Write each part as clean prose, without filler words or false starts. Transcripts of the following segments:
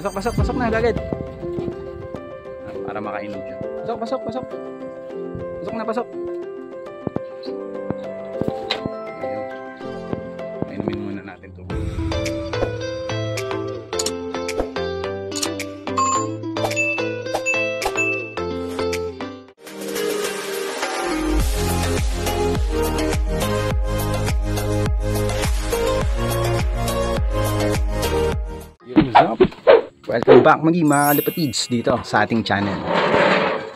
Pasok na agad. Para makainom siya. Pasok. Pasok na, pasok. Ayun. Inumin muna natin ito. What's up? Welcome back mga kalapatids dito sa ating channel.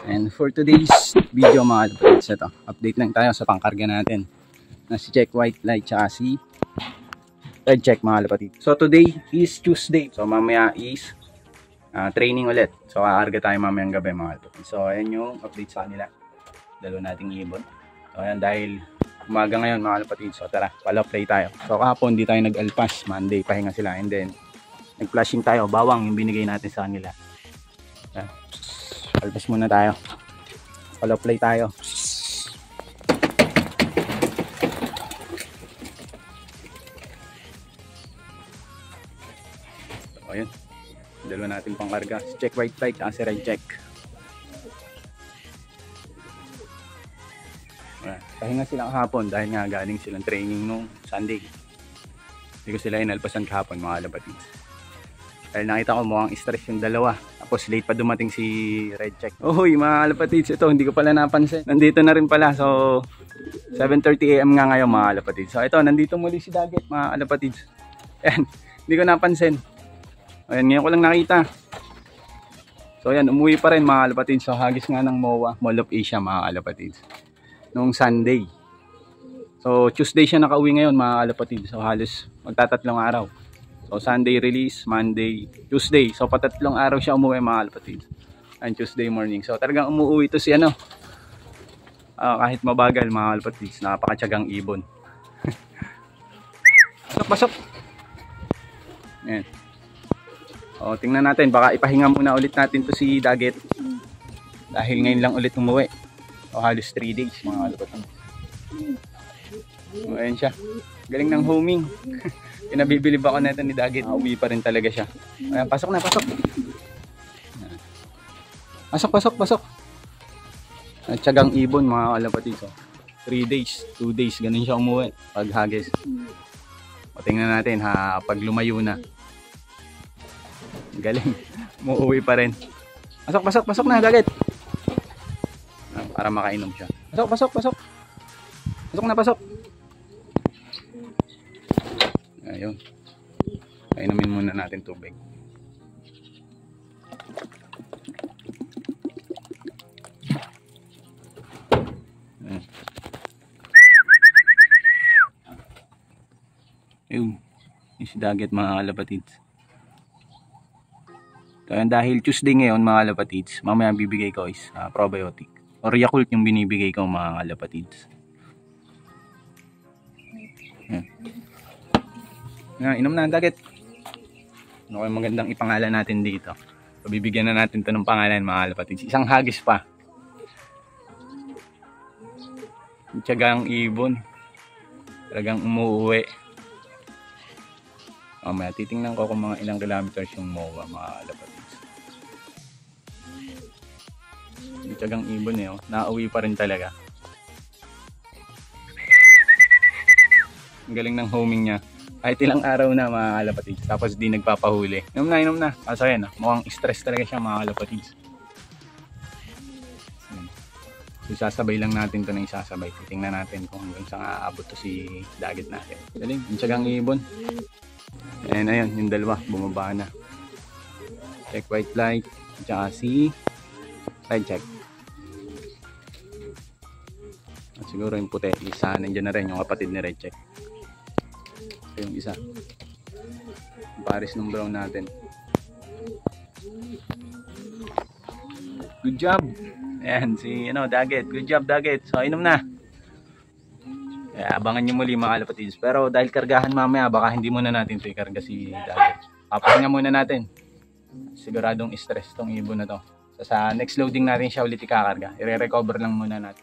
And for today's video mga kalapatids, ito, update lang tayo sa pangkarga natin na si Check White Light tsaka si Red Check mga kalapatids. So today is Tuesday, so mamaya is training ulit. So kakarga tayo mamayang gabi mga kalapatids. So ayan yung update sa kanila, dalawa nating ibon. So ayan, dahil umaga ngayon mga kalapatids, so tara, follow play tayo. So kahapon di tayo nag-alpas, Monday pahinga sila, and then nag-flashing tayo, bawang yung binigay natin sa kanila. Alpas muna tayo. Follow play tayo. So, ayun. Dalawa natin pangkarga. Si Check White Light at si Red Check. Pahinga silang kahapon dahil nga galing silang training nung Sunday. Hindi ko sila inalpasan kahapon mga kalapatids. Dahil nakita ko mukhang stress yung dalawa. Tapos late pa dumating si Red Check. Uy mga kalapatids, ito hindi ko pala napansin. Nandito na rin pala. So 7:30 AM nga ngayon mga kalapatids. So ito, nandito muli si Daggett mga kalapatids. Ayan, hindi ko napansin. Ayan, ngayon ko lang nakita. So ayan, umuwi pa rin mga kalapatids. So hagis nga ng MOA, Mall of Asia mga kalapatids, nung Sunday. So Tuesday siya nakauwi ngayon mga kalapatids. So halos magtatatlong araw. So Sunday release, Monday, Tuesday. So patatlong araw siya umuwi mga kalapatids. And Tuesday morning. So talagang umuwi ito si ano. Kahit mabagal mga kalapatids, napakatyagang ibon. Pasok. Ayan. O tingnan natin, baka ipahinga muna ulit natin to si Daggett. Dahil ngayon lang ulit umuwi. O halos 3 days mga kalapatids. O ayan siya. Galing ng homing. Pinabibilib ako na ito ni Daggett. Uwi pa rin talaga siya. Ayan, pasok na, pasok. Pasok. At tiyagang ibon mga kalapatids. So, 3 days, 2 days, ganun siya umuwi pag hagis. O tingnan natin ha, pag lumayo na. Galing, umuwi pa rin. Pasok na Daggett. Para makainom siya. Pasok. Pasok. Ayun. Inumin muna natin tubig. Ayun. Yung si Daggett mga kalapatids. Kaya dahil Tuesday ngayon mga kalapatids, mamaya bibigay ko is probiotic. Or Yakult yung binibigay ko mga kalapatids. Inom na ang Daggett. Ano kaya magandang ipangalan natin dito? So, bibigyan na natin ito ng pangalan mga kalapatids. Isang hagis pa. Tiyagang ibon. Talagang umuwi. Mamaya titingnan ko kung mga ilang kilometers yung MOA mga kalapatids. Tiyagang ibon eh. Nauwi pa rin talaga. Ang galing ng homing niya. Kahit ilang araw na mga kalapatids. Tapos di nagpapahuli. Inom na. Kaso yan, mukhang stress talaga siya mga kalapatids. So sasabay lang natin ito ng isasabay. Titingnan natin kung hanggang saan aabot to si Daggett natin. Galing, yung tiyagang ibon. And ayun, yung dalawa, bumaba na. Check White Light. Tsaka si Red Check. At siguro yung puti. Isa, nandiyan na rin yung kapatid ni Red Check. Yung isa pares ng brown natin. Good job. Ayan si Daggett. Good job Daggett. So inom na. Abangan nyo muli mga kalapatids. Pero dahil kargahan mamaya, baka hindi muna natin ito ikarga si Daggett. Papahinga muna natin. Siguradong stress tong ibon na to. So sa next loading natin siya ulit ikakarga. I-recover lang muna natin.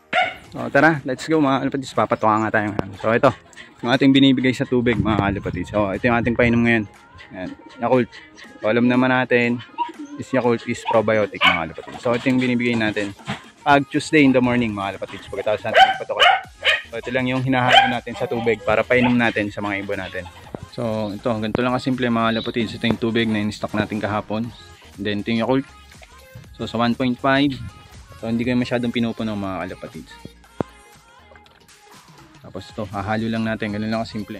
So tara, let's go mga kalapatids. Papatuwa nga tayo. So ito yung ating binibigay sa tubig mga kalapatids. So ito yung ating painom ngayon. Ayan, Yakult. So, alam naman natin, is Yakult is probiotic mga kalapatids. So, ito yung binibigay natin pag Tuesday in the morning mga kalapatids. Pagkatapos natin magpatokot. So, ito lang yung hinahalo natin sa tubig para painom natin sa mga ibon natin. So, ito, ganito lang kasimple mga kalapatids. Ito yung tubig na in-stock natin kahapon. Then, ito yung Yakult. So, sa 1.5. So, hindi kayo masyadong pinupuno mga kalapatids. Tapos ito, hahalo lang natin. Ganun lang kasimple.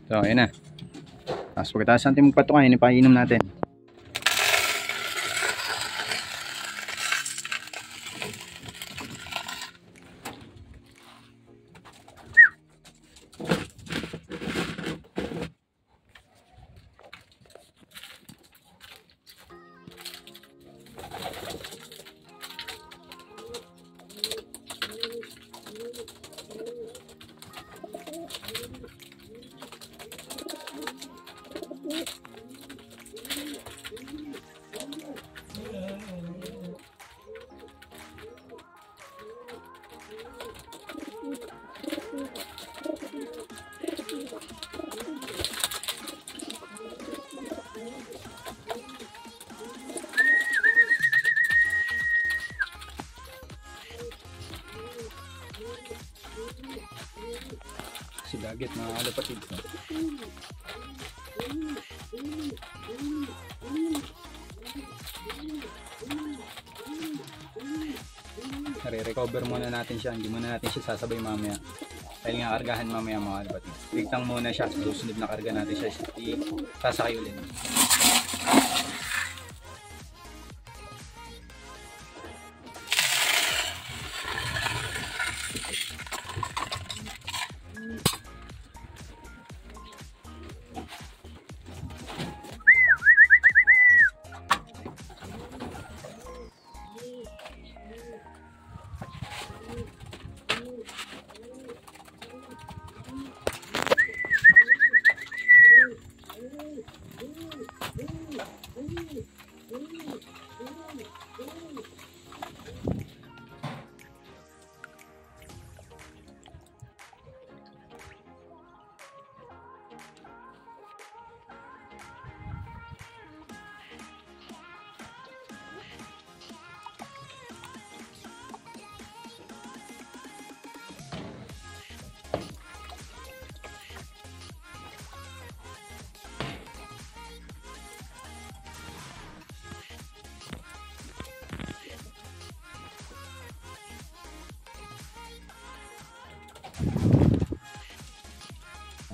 So, ayan na. Tapos pagkatapos natin magpatukan, ipainom natin. Si Daggett mga kalapatids. Nare-recover muna natin siya. Hindi muna natin siya sasabay mamaya. Dahil nga kargahan mamaya mga kalapatids. Ligtang muna siya. Susunod na karga natin siya. Sasakay ulit.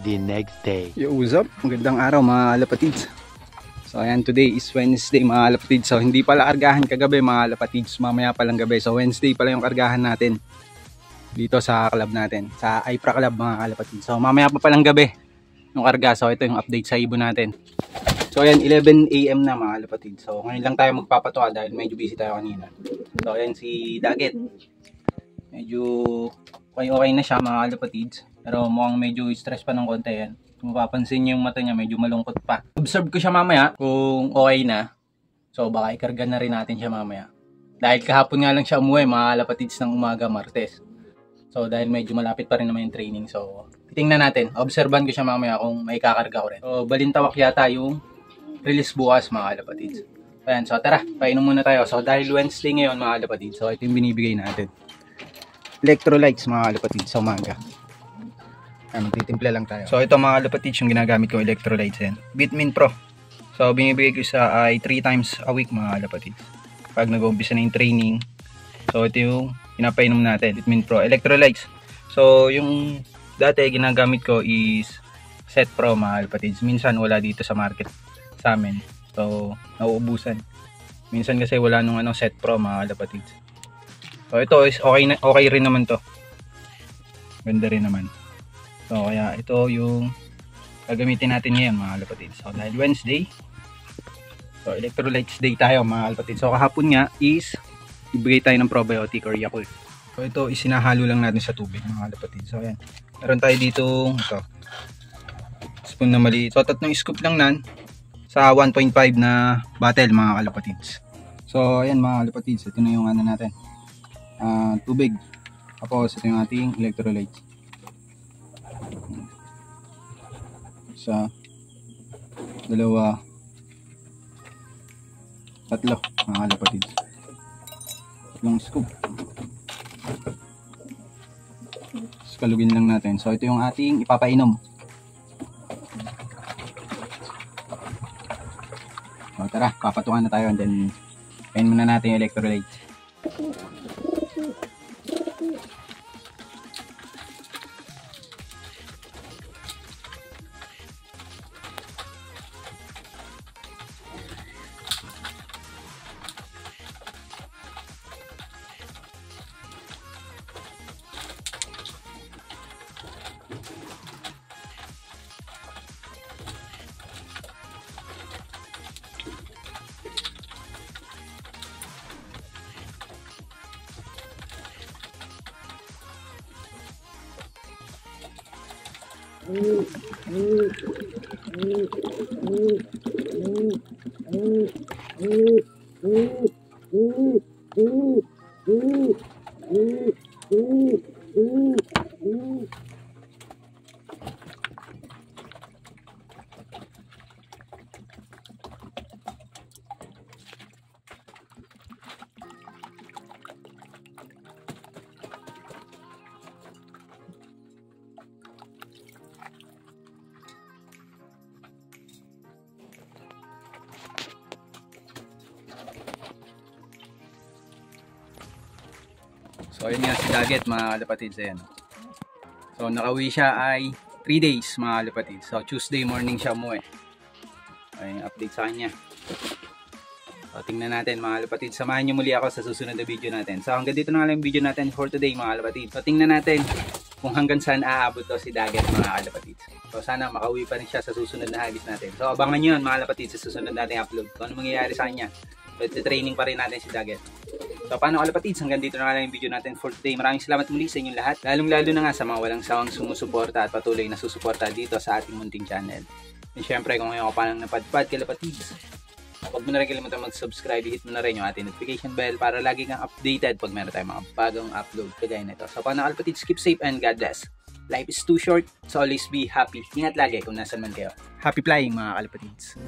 The next day. Yo, what's up? Magandang araw mga kalapatids. So ayan, today is Wednesday mga kalapatids. So hindi pala kargahan kagabi mga kalapatids. Mamaya palang gabi. So Wednesday pala yung kargahan natin dito sa club natin, sa IPRA Club mga kalapatids. So mamaya pa palang gabi yung karga. So ito yung update sa ibon natin. So ayan, 11 AM na mga kalapatids. So ngayon lang tayo magpapatuwa dahil medyo busy tayo kanina. So ayan si Daggett. Medyo okay na siya mga kalapatids. Pero mukhang medyo stress pa ng konti yan. Kung mapapansin niyo yung mata niya, medyo malungkot pa. Observe ko siya mamaya kung okay na. So baka ikarga na rin natin siya mamaya. Dahil kahapon nga lang siya umuwi mga kalapatids ng umaga, Martes. So dahil medyo malapit pa rin naman yung training. So titingnan natin. Obserban ko siya mamaya kung may kakarga ko rin. So balintawak yata yung release bukas mga kalapatids. Ayan, so tara, painom muna tayo. So dahil Wednesday ngayon mga kalapatids, so ito yung binibigay natin. Electrolytes mga kalapatids sa umaga. Magtitimpla lang tayo. So ito mga kalapatids yung ginagamit kong electrolytes yan. Bitmin Pro. So binibigay ko sa ay 3 times a week mga kalapatids. Pag nag-uumpisa na yung training. So ito yung pinapainom natin. Bitmin Pro. Electrolytes. So yung dati ginagamit ko is Set Pro mga kalapatids. Minsan wala dito sa market sa amin. So nauubusan. Minsan kasi wala nung Set Pro mga kalapatids. So ito is okay rin naman to. Ganda rin naman. So kaya ito yung gagamitin natin ngayon mga kalapatids. So dahil Wednesday, so electrolytes day tayo mga kalapatids. So kahapon nga is ibigay tayo ng probiotic or Yakult. So ito isinahalo lang natin sa tubig mga kalapatids. So ayan, meron tayo dito ito, spoon na maliit. So, 3 scoop lang nan sa 1.5 na bottle mga kalapatids. So, ayan mga kalapatids. Ito na yung ano natin. Tubig. Tapos, ito yung ating electrolytes. Isa, 2, 3 mga kalapatids. 3 scoop. Tapos kalugin lang natin. So ito yung ating ipapainom. So tara, papatukan na tayo and then kain muna natin yung electrolytes. So ayun nga si Daggett mga kalapatids, ayan. So nakauwi siya ay 3 days mga kalapatids. So Tuesday morning siya umuwi. Ayun, update sa kanya. So tingnan natin mga kalapatids. Samahan niyo muli ako sa susunod na video natin. So hanggang dito na lang yung video natin for today mga kalapatids. So tingnan natin kung hanggang saan aabot to si Daggett mga kalapatids. So sana makauwi pa rin siya sa susunod na hagis natin. So abangan niyo yun mga kalapatids sa susunod nating upload. Kung ano mangyayari sa kanya. So training pa rin natin si Daggett. So paano kalapatids, hanggang dito na lang yung video natin for today. Maraming salamat muli sa inyong lahat. Lalong-lalo na nga sa mga walang sawang sumusuporta at patuloy na susuporta dito sa ating munting channel. And syempre kung ngayon ka pa lang napadpad kalapatids, huwag mo na rin kalimutan mag-subscribe, hit mo na rin yung ating notification bell para lagi kang updated pag meron tayong mga bagong upload kagaya nito. So paano kalapatids, keep safe and God bless. Life is too short, so always be happy. Ingat lagi kung nasan man kayo. Happy flying mga kalapatids.